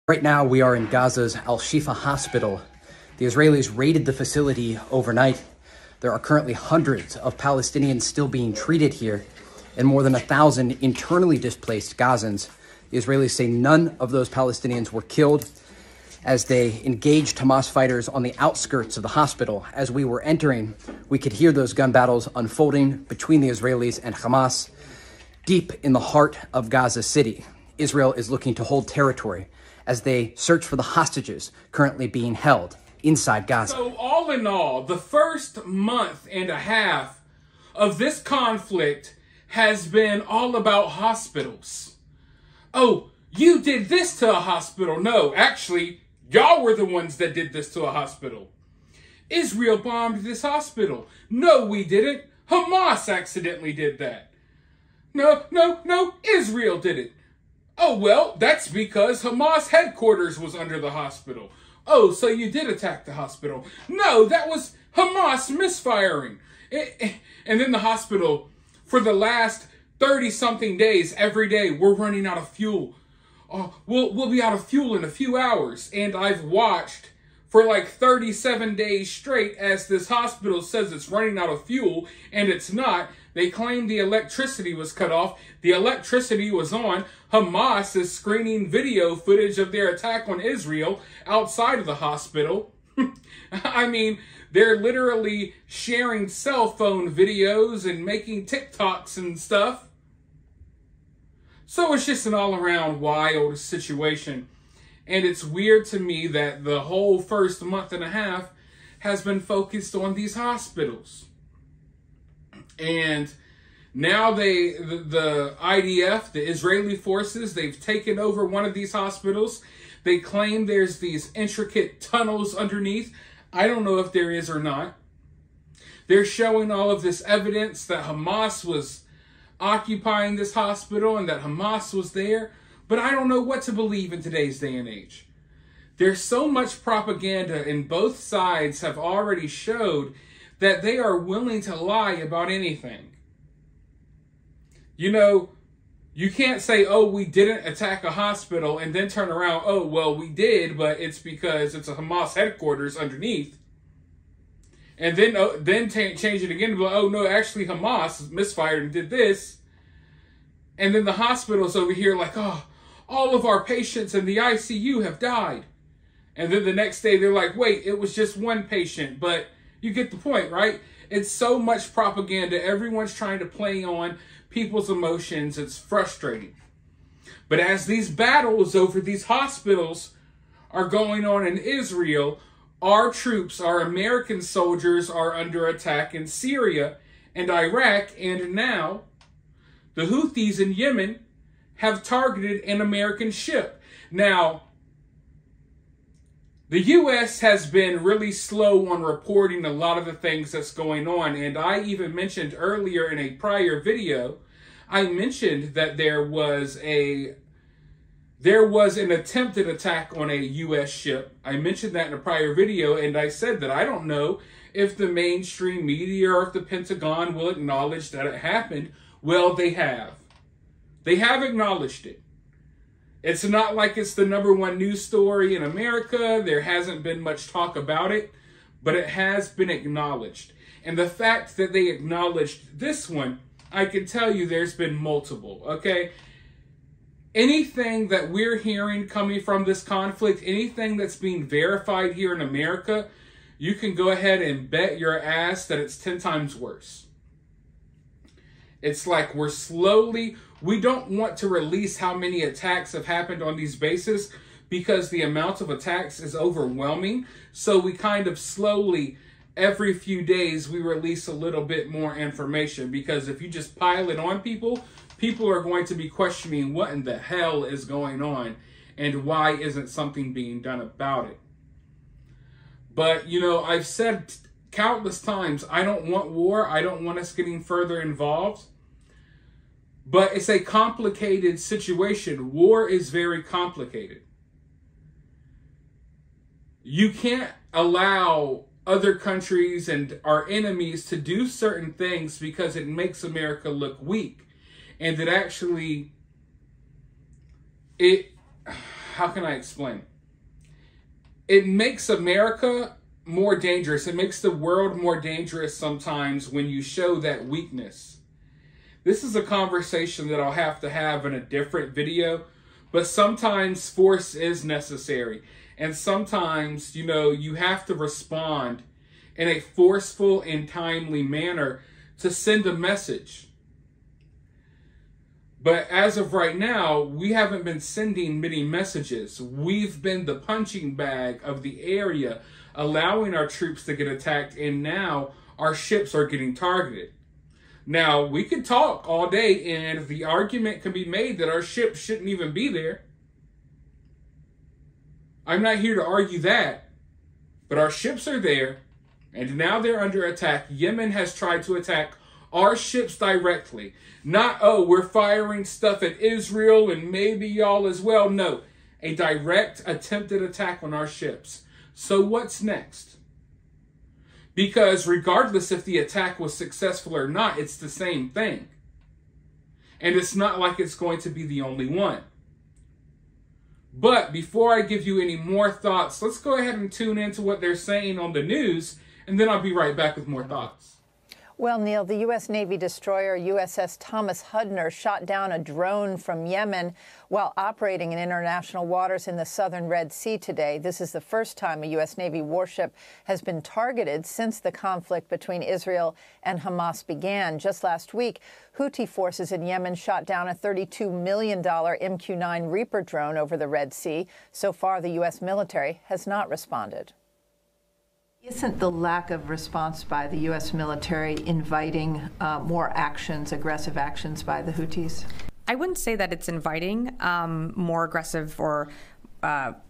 Right now, we are in Gaza's Al-Shifa hospital. The Israelis raided the facility overnight. There are currently hundreds of Palestinians still being treated here and more than 1,000 internally displaced Gazans. The Israelis say none of those Palestinians were killed as they engaged Hamas fighters on the outskirts of the hospital. As we were entering, we could hear those gun battles unfolding between the Israelis and Hamas deep in the heart of Gaza City. Israel is looking to hold territory as they search for the hostages currently being held inside Gaza. So all in all, the first month and a half of this conflict has been all about hospitals. Oh, you did this to a hospital. No, actually, y'all were the ones that did this to a hospital. Israel bombed this hospital. No, we didn't. Hamas accidentally did that. No, Israel did it. Oh, well, that's because Hamas headquarters was under the hospital. Oh, so you did attack the hospital. No, that was Hamas misfiring. And then the hospital, for the last 30-something days, every day, we're running out of fuel. We'll be out of fuel in a few hours. And I've watched for like 37 days straight as this hospital says it's running out of fuel, and it's not. They claim the electricity was cut off. The electricity was on. Hamas is screening video footage of their attack on Israel outside of the hospital. I mean, they're literally sharing cell phone videos and making TikToks and stuff. So it's just an all-around wild situation. And it's weird to me that the whole first month and a half has been focused on these hospitals. And now the IDF, the Israeli forces, they've taken over one of these hospitals. They claim there's these intricate tunnels underneath. I don't know if there is or not. They're showing all of this evidence that Hamas was occupying this hospital and that Hamas was there. But I don't know what to believe in today's day and age. There's so much propaganda, and both sides have already showed that they are willing to lie about anything. You know, you can't say, oh, we didn't attack a hospital, and then turn around, oh, well, we did, but it's because it's a Hamas headquarters underneath. And then change it again to be like, oh, no, actually Hamas misfired and did this. And then the hospital's over here like, oh, all of our patients in the ICU have died. And then the next day they're like, wait, it was just one patient, but you get the point, right? It's so much propaganda. Everyone's trying to play on people's emotions. It's frustrating. But as these battles over these hospitals are going on in Israel, our troops, our American soldiers, are under attack in Syria and Iraq. And now the Houthis in Yemen have targeted an American ship. Now, the U.S. has been really slow on reporting a lot of the things that's going on. And I even mentioned earlier in a prior video, I mentioned that there was an attempted attack on a U.S. ship. I mentioned that in a prior video, and I said that I don't know if the mainstream media or if the Pentagon will acknowledge that it happened. Well, they have. They have acknowledged it. It's not like it's the #1 news story in America. There hasn't been much talk about it, but it has been acknowledged. And the fact that they acknowledged this one, I can tell you there's been multiple, okay? Anything that we're hearing coming from this conflict, anything that's being verified here in America, you can go ahead and bet your ass that it's 10 times worse. It's like we don't want to release how many attacks have happened on these bases because the amount of attacks is overwhelming. So we kind of slowly, every few days, we release a little bit more information, because if you just pile it on people, people are going to be questioning what in the hell is going on and why isn't something being done about it. But, you know, I've said countless times, I don't want war. I don't want us getting further involved. But it's a complicated situation. War is very complicated. You can't allow other countries and our enemies to do certain things because it makes America look weak. And that actually, how can I explain? It makes America more dangerous. It makes the world more dangerous sometimes when you show that weakness. This is a conversation that I'll have to have in a different video, but sometimes force is necessary. And sometimes, you know, you have to respond in a forceful and timely manner to send a message. But as of right now, we haven't been sending many messages. We've been the punching bag of the area, allowing our troops to get attacked, and now our ships are getting targeted. Now, we could talk all day, and the argument can be made that our ships shouldn't even be there. I'm not here to argue that, but our ships are there, and now they're under attack. Yemen has tried to attack our ships directly. Not, oh, we're firing stuff at Israel and maybe y'all as well. No, a direct attempted attack on our ships. So what's next? Because regardless if the attack was successful or not, it's the same thing. And it's not like it's going to be the only one. But before I give you any more thoughts, let's go ahead and tune into what they're saying on the news, and then I'll be right back with more thoughts. Well, Neil, the U.S. Navy destroyer USS Thomas Hudner shot down a drone from Yemen while operating in international waters in the southern Red Sea today. This is the first time a U.S. Navy warship has been targeted since the conflict between Israel and Hamas began. Just last week, Houthi forces in Yemen shot down a $32 million MQ-9 Reaper drone over the Red Sea. So far, the U.S. military has not responded. Isn't the lack of response by the U.S. military inviting more actions, aggressive actions by the Houthis? I wouldn't say that it's inviting more aggressive or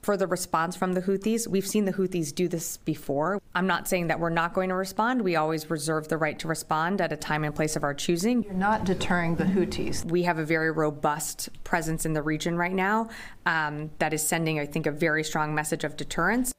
further response from the Houthis. We've seen the Houthis do this before. I'm not saying that we're not going to respond. We always reserve the right to respond at a time and place of our choosing. You're not deterring the Houthis. We have a very robust presence in the region right now that is sending, I think, a very strong message of deterrence.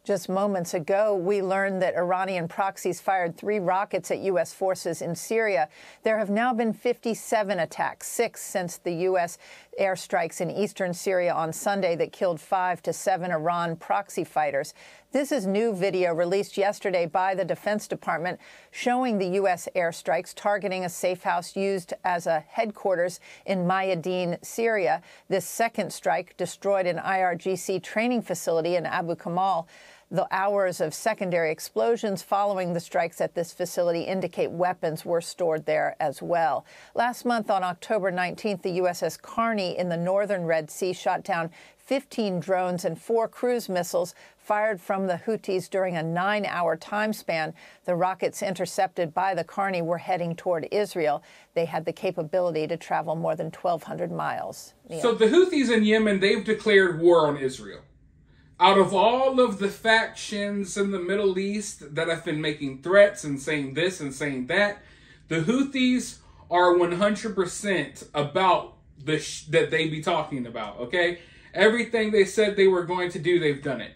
Just moments ago, we learned that Iranian proxies fired 3 rockets at U.S. forces in Syria. There have now been 57 attacks, 6 since the U.S. airstrikes in eastern Syria on Sunday that killed 5 to 7 Iran proxy fighters. This is new video released yesterday by the Defense Department showing the U.S. airstrikes targeting a safe house used as a headquarters in Mayadeen, Syria. This second strike destroyed an IRGC training facility in Abu Kamal. The hours of secondary explosions following the strikes at this facility indicate weapons were stored there as well. Last month, on October 19th, the USS Carney in the northern Red Sea shot down 15 drones and 4 cruise missiles fired from the Houthis during a 9-hour time span. The rockets intercepted by the Carney were heading toward Israel. They had the capability to travel more than 1,200 miles. Neil. So the Houthis in Yemen, they've declared war on Israel. Out of all of the factions in the Middle East that have been making threats and saying this and saying that, the Houthis are 100% about that they be talking about, okay? Everything they said they were going to do, they've done it.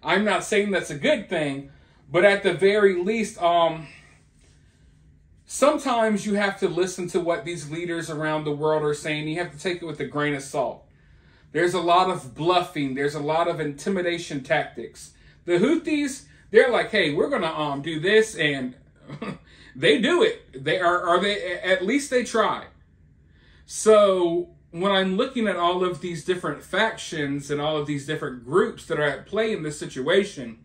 I'm not saying that's a good thing, but at the very least, sometimes you have to listen to what these leaders around the world are saying. You have to take it with a grain of salt. There's a lot of bluffing. There's a lot of intimidation tactics. The Houthis, they're like, hey, we're going to do this, and they do it. They at least they try. So when I'm looking at all of these different factions and all of these different groups that are at play in this situation,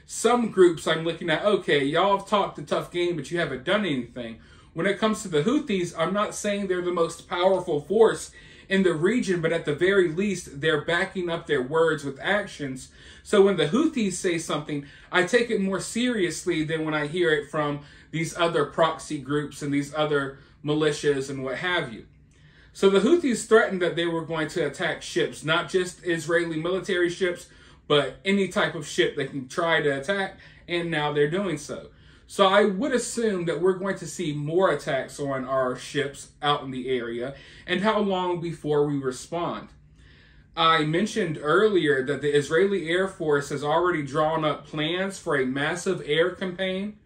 some groups I'm looking at, okay, y'all have talked a tough game, but you haven't done anything. When it comes to the Houthis, I'm not saying they're the most powerful force in the region, but at the very least, they're backing up their words with actions. So when the Houthis say something, I take it more seriously than when I hear it from these other proxy groups and these other militias and what have you. So the Houthis threatened that they were going to attack ships, not just Israeli military ships, but any type of ship they can try to attack, and now they're doing so. So I would assume that we're going to see more attacks on our ships out in the area, and how long before we respond. I mentioned earlier that the Israeli Air Force has already drawn up plans for a massive air campaign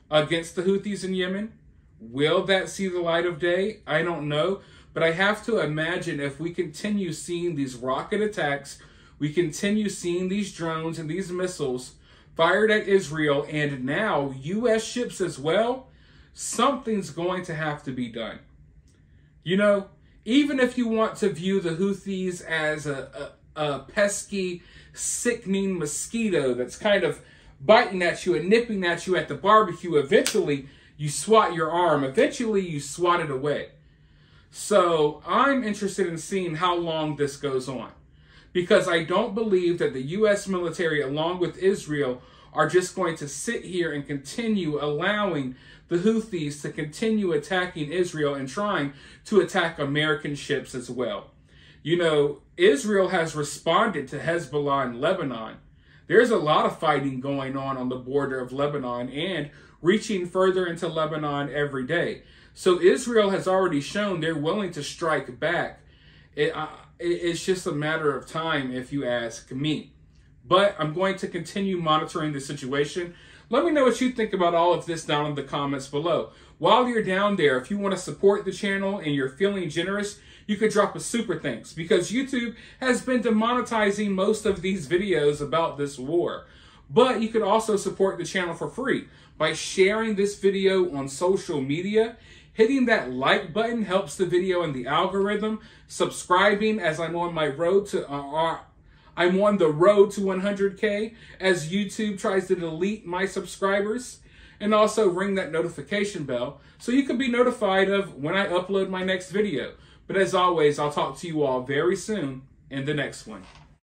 against the Houthis in Yemen. Will that see the light of day? I don't know. But I have to imagine if we continue seeing these rocket attacks, we continue seeing these drones and these missiles fired at Israel, and now U.S. ships as well, something's going to have to be done. You know, even if you want to view the Houthis as a pesky, sickening mosquito that's kind of biting at you and nipping at you at the barbecue, eventually you swat your arm. Eventually you swat it away. So I'm interested in seeing how long this goes on, because I don't believe that the U.S. military, along with Israel, are just going to sit here and continue allowing the Houthis to continue attacking Israel and trying to attack American ships as well. You know, Israel has responded to Hezbollah in Lebanon. There's a lot of fighting going on the border of Lebanon and reaching further into Lebanon every day. So Israel has already shown they're willing to strike back. It's just a matter of time, if you ask me. But I'm going to continue monitoring the situation. Let me know what you think about all of this down in the comments below. While you're down there, if you want to support the channel and you're feeling generous, you could drop a super thanks, because YouTube has been demonetizing most of these videos about this war. But you could also support the channel for free by sharing this video on social media. Hitting that like button helps the video in the algorithm. Subscribing, as I'm on my road to I'm on the road to 100K as YouTube tries to delete my subscribers. And also ring that notification bell so you can be notified of when I upload my next video. But as always, I'll talk to you all very soon in the next one.